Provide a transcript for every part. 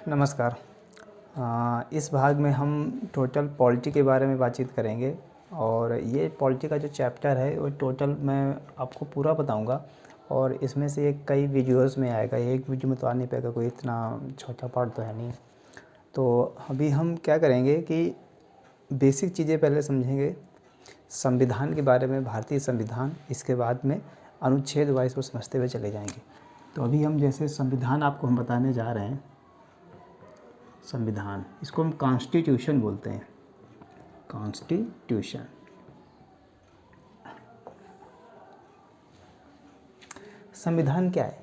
नमस्कार। इस भाग में हम टोटल पॉलिटी के बारे में बातचीत करेंगे और ये पॉलिटी का जो चैप्टर है वो टोटल मैं आपको पूरा बताऊंगा और इसमें से एक कई वीडियोस में आएगा। एक वीडियो में तो आ नहीं पाएगा, कोई इतना छोटा पार्ट तो है नहीं। तो अभी हम क्या करेंगे कि बेसिक चीज़ें पहले समझेंगे, संविधान के बारे में, भारतीय संविधान। इसके बाद में अनुच्छेद वाइज को समझते हुए चले जाएंगे। तो अभी हम जैसे संविधान आपको हम बताने जा रहे हैं। संविधान, इसको हम कॉन्स्टिट्यूशन बोलते हैं। कॉन्स्टिट्यूशन संविधान क्या है?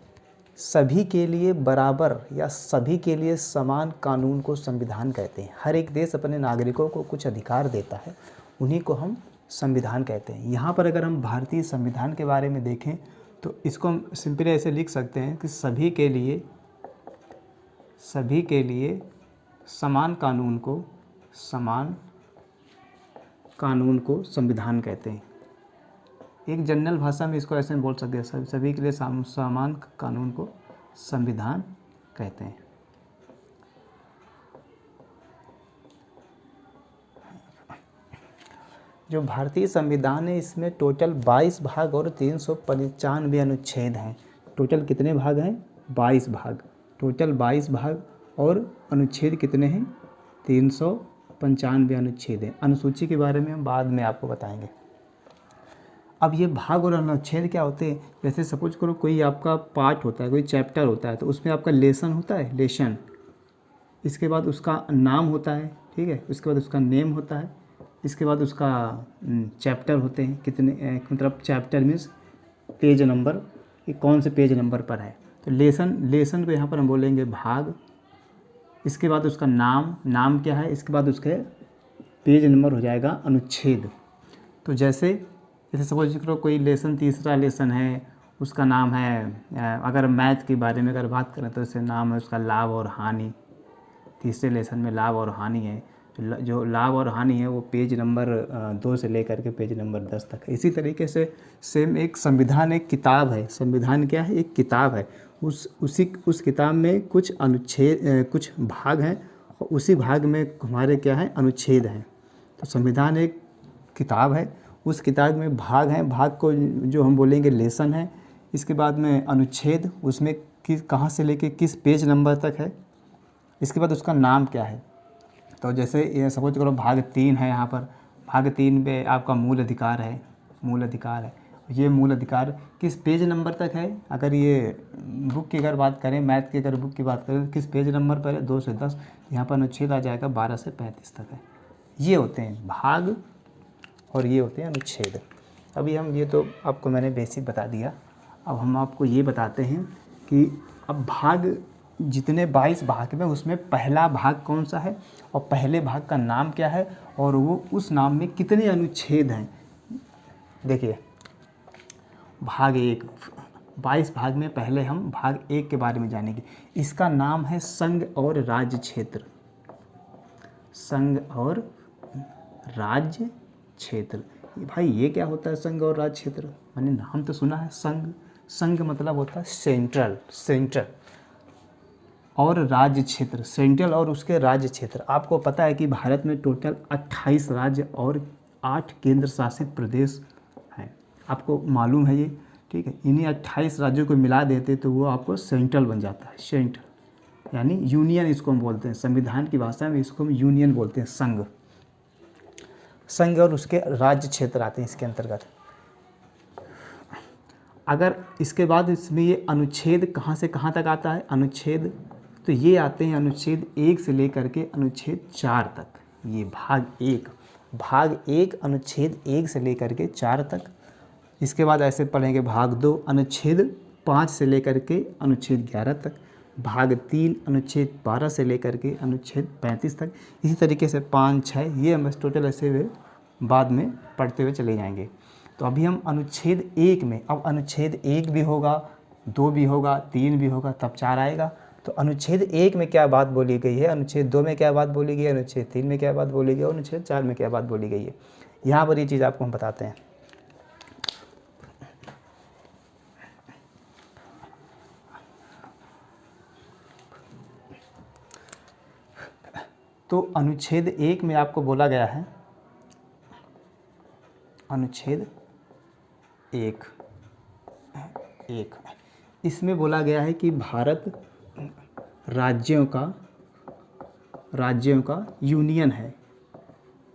सभी के लिए बराबर या सभी के लिए समान कानून को संविधान कहते हैं। हर एक देश अपने नागरिकों को कुछ अधिकार देता है, उन्हीं को हम संविधान कहते हैं। यहाँ पर अगर हम भारतीय संविधान के बारे में देखें तो इसको हम सिंपली ऐसे लिख सकते हैं कि सभी के लिए समान कानून को संविधान कहते हैं। एक जनरल भाषा में इसको ऐसे बोल सकते हैं, सभी के लिए समान कानून को संविधान कहते हैं। जो भारतीय संविधान है इसमें टोटल 22 भाग और 395 अनुच्छेद हैं। टोटल कितने भाग हैं? 22 भाग। टोटल 22 भाग और अनुच्छेद कितने हैं? 395 अनुच्छेद हैं। अनुसूची के बारे में हम बाद में आपको बताएंगे। अब ये भाग और अनुच्छेद क्या होते हैं? जैसे सपोज करो कोई आपका पार्ट होता है, कोई चैप्टर होता है, तो उसमें आपका लेसन होता है, लेसन। इसके बाद उसका नाम होता है, ठीक है। उसके बाद उसका नेम होता है। इसके बाद उसका चैप्टर होते हैं, कितने मतलब चैप्टर मीन्स पेज नंबर, कि कौन से पेज नंबर पर है। तो लेसन को यहाँ पर हम बोलेंगे भाग। इसके बाद उसका नाम क्या है। इसके बाद उसके पेज नंबर हो जाएगा अनुच्छेद। तो जैसे सपोज करो कोई लेसन, तीसरा लेसन है, उसका नाम है, अगर मैथ के बारे में अगर बात करें तो इससे नाम है उसका लाभ और हानि। तीसरे लेसन में लाभ और हानि है। जो लाभ और हानि है वो पेज नंबर 2 से लेकर के पेज नंबर 10 तक है। इसी तरीके से सेम एक संविधान एक किताब है। संविधान क्या है? एक किताब है। उस किताब में कुछ अनुच्छेद, कुछ भाग हैं और उसी भाग में हमारे क्या है? अनुच्छेद हैं। तो संविधान एक किताब है, उस किताब में भाग हैं। भाग को जो हम बोलेंगे लेसन है। इसके बाद में अनुच्छेद, उसमें कहाँ से लेके किस पेज नंबर तक है। इसके बाद उसका नाम क्या है। तो जैसे ये सपोज करो भाग 3 है। यहाँ पर भाग 3 पे आपका मूल अधिकार है। ये मूल अधिकार किस पेज नंबर तक है? अगर ये बुक की अगर बात करें, मैथ की अगर बुक की बात करें, किस पेज नंबर पर है? 2 से 10। यहाँ पर अनुच्छेद आ जाएगा 12 से 35 तक है। ये होते हैं भाग और ये होते हैं अनुच्छेद। अभी हम ये तो आपको मैंने बेसिक बता दिया। अब हम आपको ये बताते हैं कि अब भाग जितने 22 भाग में उसमें पहला भाग कौन सा है और पहले भाग का नाम क्या है और वो उस नाम में कितने अनुच्छेद हैं। देखिए भाग 1, 22 भाग में पहले हम भाग 1 के बारे में जानेंगे। इसका नाम है संघ और राज्य क्षेत्र। संघ और राज्य क्षेत्र। भाई ये क्या होता है संघ और राज्य क्षेत्र? मैंने नाम तो सुना है संघ मतलब होता है सेंट्रल और राज्य क्षेत्र, सेंट्रल और उसके राज्य क्षेत्र। आपको पता है कि भारत में टोटल 28 राज्य और 8 केंद्र शासित प्रदेश हैं। आपको मालूम है ये, ठीक है। इन्हीं 28 राज्यों को मिला देते तो वो आपको सेंट्रल बन जाता है। सेंट्रल यानी यूनियन इसको हम बोलते हैं। संविधान की भाषा में इसको हम यूनियन बोलते हैं। संघ और उसके राज्य क्षेत्र आते हैं इसके अंतर्गत। अगर इसके बाद इसमें ये अनुच्छेद कहाँ से कहाँ तक आता है? अनुच्छेद तो ये आते हैं अनुच्छेद 1 से लेकर के अनुच्छेद 4 तक। ये भाग 1 अनुच्छेद 1 से लेकर के 4 तक। इसके बाद ऐसे पढ़ेंगे भाग 2 अनुच्छेद 5 से लेकर के अनुच्छेद 11 तक। भाग 3 अनुच्छेद 12 से लेकर के अनुच्छेद 35 तक। इसी तरीके से 5, 6 ये हम टोटल ऐसे हुए बाद में पढ़ते हुए चले जाएंगे। तो अभी हम अनुच्छेद 1 में, अब अनुच्छेद 1 भी होगा, 2 भी होगा, 3 भी होगा, तब 4 आएगा। तो अनुच्छेद 1 में क्या बात बोली गई है, अनुच्छेद 2 में क्या बात बोली गई है, अनुच्छेद 3 में क्या बात बोली गई है और अनुच्छेद 4 में क्या बात बोली गई है। यहाँ पर ये चीज़ आपको हम बताते हैं। तो अनुच्छेद 1 में आपको बोला गया है, अनुच्छेद 1 इसमें बोला गया है कि भारत राज्यों का यूनियन है।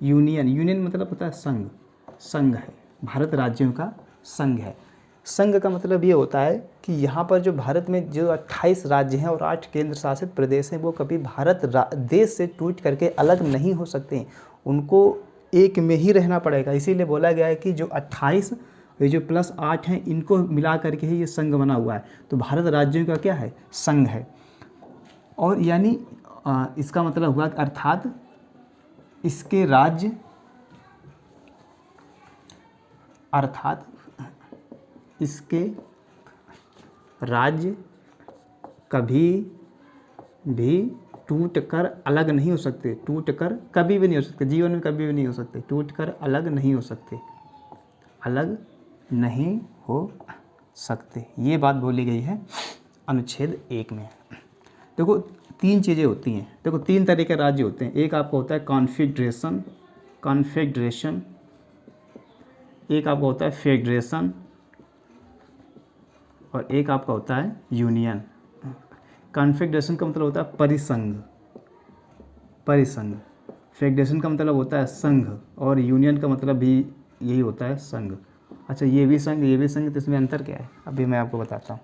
यूनियन मतलब होता है संघ है। भारत राज्यों का संघ है। संघ का मतलब ये होता है कि यहाँ पर जो भारत में जो 28 राज्य हैं और 8 केंद्र शासित प्रदेश हैं, वो कभी भारत देश से टूट करके अलग नहीं हो सकते हैं, उनको एक में ही रहना पड़ेगा। इसीलिए बोला गया है कि जो 28 ये जो प्लस 8 हैं, इनको मिला करके ही ये संघ बना हुआ है। तो भारत राज्यों का क्या है? संघ है। और यानी इसका मतलब हुआ अर्थात इसके राज्य कभी भी टूट कर अलग नहीं हो सकते। टूट कर कभी भी नहीं हो सकते, जीवन में कभी भी नहीं हो सकते। टूट कर अलग नहीं हो सकते, अलग नहीं हो सकते। ये बात बोली गई है अनुच्छेद 1 में। देखो 3 चीज़ें होती हैं। देखो 3 तरह के राज्य होते हैं। एक आपका होता है कॉन्फेडरेशन, एक आपका होता है फेडरेशन, और एक आपका होता है यूनियन। कॉन्फेडरेशन का मतलब होता है परिसंघ। फेडरेशन का मतलब होता है संघ, और यूनियन का मतलब भी यही होता है संघ। अच्छा, ये भी संघ, तो इसमें अंतर क्या है अभी मैं आपको बताता हूँ।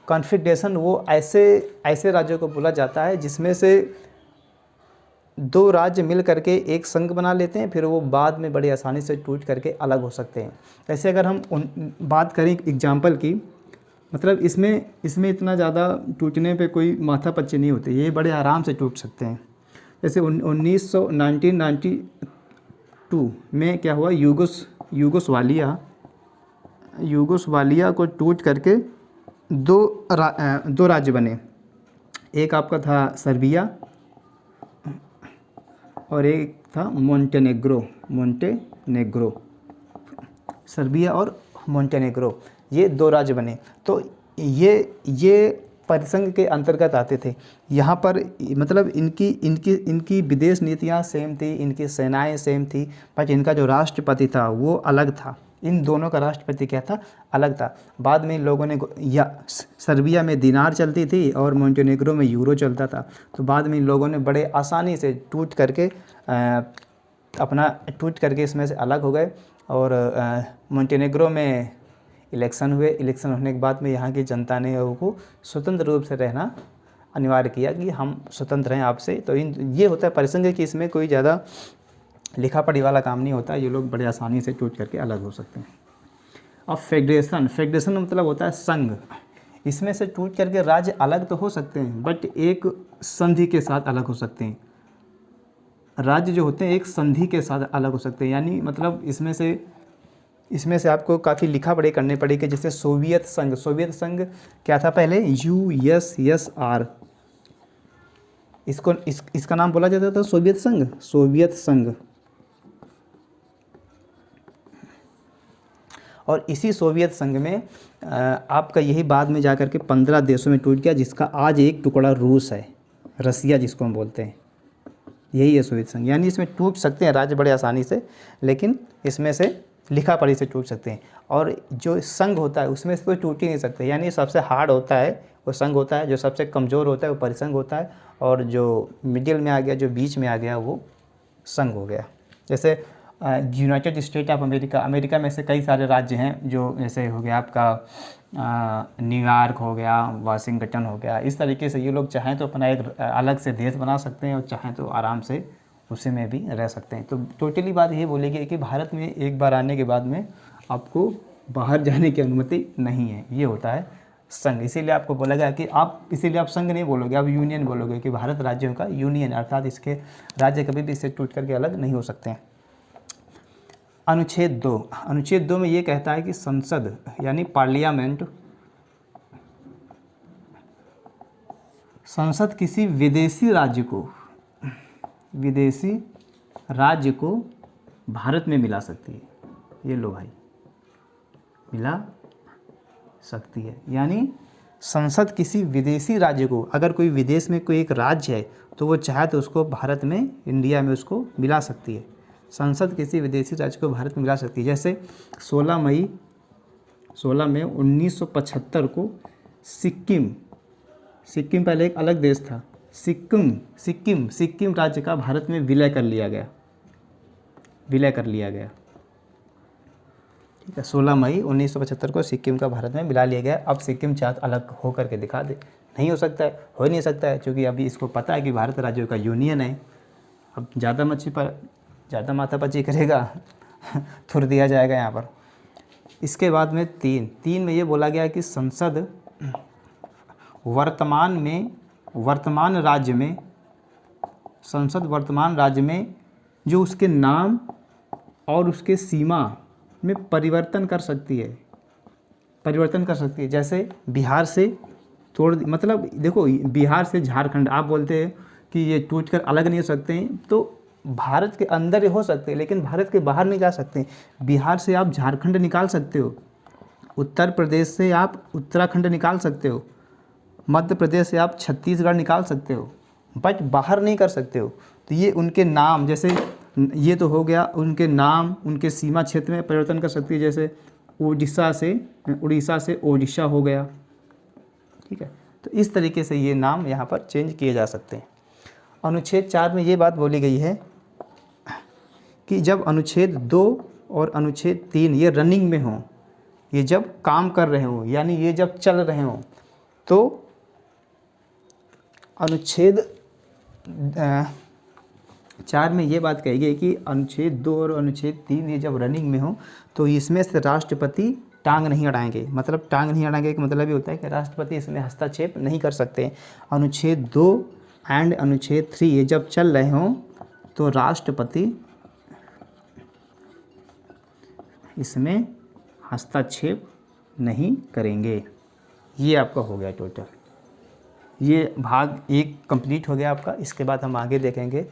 कॉन्फेडरेशन वो ऐसे राज्यों को बोला जाता है जिसमें से 2 राज्य मिल करके एक संघ बना लेते हैं, फिर वो बाद में बड़ी आसानी से टूट करके अलग हो सकते हैं। ऐसे अगर हम बात करें एग्जाम्पल की, मतलब इसमें इतना ज़्यादा टूटने पे कोई माथापच्ची नहीं होती, ये बड़े आराम से टूट सकते हैं। जैसे 1992 में क्या हुआ, यूगोस्लाविया को टूट करके 2 राज्य बने। एक आपका था सर्बिया और एक था मोंटेनेग्रो। सर्बिया और मोंटेनेग्रो, ये 2 राज्य बने। तो ये परिसंघ के अंतर्गत आते थे। यहाँ पर मतलब इनकी विदेश नीतियाँ सेम थी, इनकी सेनाएं सेम थी, बट इनका जो राष्ट्रपति था वो अलग था। इन दोनों का राष्ट्रपति क्या था? अलग था। बाद में इन लोगों ने सर्बिया में दिनार चलती थी और मोंटेनेग्रो में यूरो चलता था। तो बाद में इन लोगों ने बड़े आसानी से टूट करके इसमें से अलग हो गए। और मोंटेनेग्रो में इलेक्शन हुए। इलेक्शन होने के बाद में यहाँ की जनता ने उनको स्वतंत्र रूप से रहना अनिवार्य किया कि हम स्वतंत्र हैं आपसे। तो ये होता है परिसंघ कि इसमें कोई ज़्यादा लिखा पढ़ी वाला काम नहीं होता, ये लोग बड़े आसानी से टूट करके अलग हो सकते हैं। अब फेडरेशन मतलब होता है संघ। इसमें से टूट करके राज्य अलग तो हो सकते हैं, बट एक संधि के साथ अलग हो सकते हैं। राज्य जो होते हैं एक संधि के साथ अलग हो सकते हैं। यानी मतलब इसमें से आपको काफ़ी लिखा पढ़ी करनी पड़ेगी। जैसे सोवियत संघ क्या था पहले? USSR। इसका नाम बोला जाता था सोवियत संघ। और इसी सोवियत संघ में आपका यही बाद में जाकर के 15 देशों में टूट गया, जिसका आज एक टुकड़ा रूस है, रसिया जिसको हम बोलते हैं। यही है सोवियत संघ। यानी इसमें टूट सकते हैं राज्य बड़े आसानी से, लेकिन इसमें से लिखा पढ़ी से टूट सकते हैं। और जो संघ होता है उसमें से तो टूट ही नहीं सकते। यानी सबसे हार्ड होता है वो संघ होता है, जो सबसे कमज़ोर होता है वो परिसंघ होता है, और जो मिडिल में आ गया, जो बीच में आ गया, वो संघ हो गया। जैसे यूनाइटेड स्टेट ऑफ अमेरिका में से कई सारे राज्य हैं, जो जैसे हो गया आपका न्यूयॉर्क हो गया, वाशिंगटन हो गया। इस तरीके से ये लोग चाहें तो अपना एक अलग से देश बना सकते हैं, और चाहें तो आराम से उसी में भी रह सकते हैं। तो टोटली बात ये बोली गई कि भारत में एक बार आने के बाद में आपको बाहर जाने की अनुमति नहीं है। ये होता है संघ। इसीलिए आपको बोला गया कि इसीलिए आप संघ नहीं बोलोगे, आप यूनियन बोलोगे, कि भारत राज्यों का यूनियन, अर्थात इसके राज्य कभी भी इससे टूट करके अलग नहीं हो सकते हैं। अनुच्छेद 2 में ये कहता है कि संसद यानी पार्लियामेंट, संसद किसी विदेशी राज्य को भारत में मिला सकती है। ये लो भाई, मिला सकती है। यानी संसद किसी विदेशी राज्य को, अगर कोई विदेश में कोई एक राज्य है तो वो चाहे तो उसको भारत में, इंडिया में उसको मिला सकती है। संसद किसी विदेशी राज्य को भारत में मिला सकती है। जैसे 16 मई 1975 को सिक्किम पहले एक अलग देश था, सिक्किम राज्य का भारत में विलय कर लिया गया। ठीक है, 16 मई 1975 को सिक्किम का भारत में मिला लिया गया। अब सिक्किम चाहे अलग हो करके दिखा दे, नहीं हो सकता है, हो नहीं सकता है, क्योंकि अभी इसको पता है कि भारत राज्यों का यूनियन है। अब ज़्यादा माथापच्ची करेगा थुर दिया जाएगा यहाँ पर। इसके बाद में 3 में ये बोला गया कि संसद वर्तमान राज्य में जो उसके नाम और उसके सीमा में परिवर्तन कर सकती है। जैसे बिहार से मतलब देखो, बिहार से झारखंड आप बोलते हैं कि ये टूट कर अलग नहीं हो सकते हैं, तो भारत के अंदर हो सकते हैं लेकिन भारत के बाहर नहीं जा सकते। बिहार से आप झारखंड निकाल सकते हो, उत्तर प्रदेश से आप उत्तराखंड निकाल सकते हो, मध्य प्रदेश से आप छत्तीसगढ़ निकाल सकते हो, बट बाहर नहीं कर सकते हो। तो ये उनके नाम, जैसे ये तो हो गया, उनके नाम उनके सीमा क्षेत्र में परिवर्तन कर सकती है। जैसे उड़ीसा से ओडिशा हो गया। ठीक है, तो इस तरीके से ये नाम यहाँ पर चेंज किए जा सकते हैं। अनुच्छेद 4 में ये बात बोली गई है कि जब अनुच्छेद 2 और अनुच्छेद 3 ये रनिंग में हों, ये जब काम कर रहे हों, यानी ये जब चल रहे हों, तो अनुच्छेद 4 में ये बात कही गई कि अनुच्छेद 2 और अनुच्छेद 3 ये जब रनिंग में हो तो इसमें से राष्ट्रपति टांग नहीं अड़ाएंगे। मतलब टांग नहीं अड़ाएंगे का मतलब ये होता है कि राष्ट्रपति इसमें हस्तक्षेप नहीं कर सकते। अनुच्छेद 2 एंड अनुच्छेद 3 ये जब चल रहे हों तो राष्ट्रपति इसमें हस्तक्षेप नहीं करेंगे। ये आपका हो गया टोटल, ये भाग 1 कंप्लीट हो गया आपका। इसके बाद हम आगे देखेंगे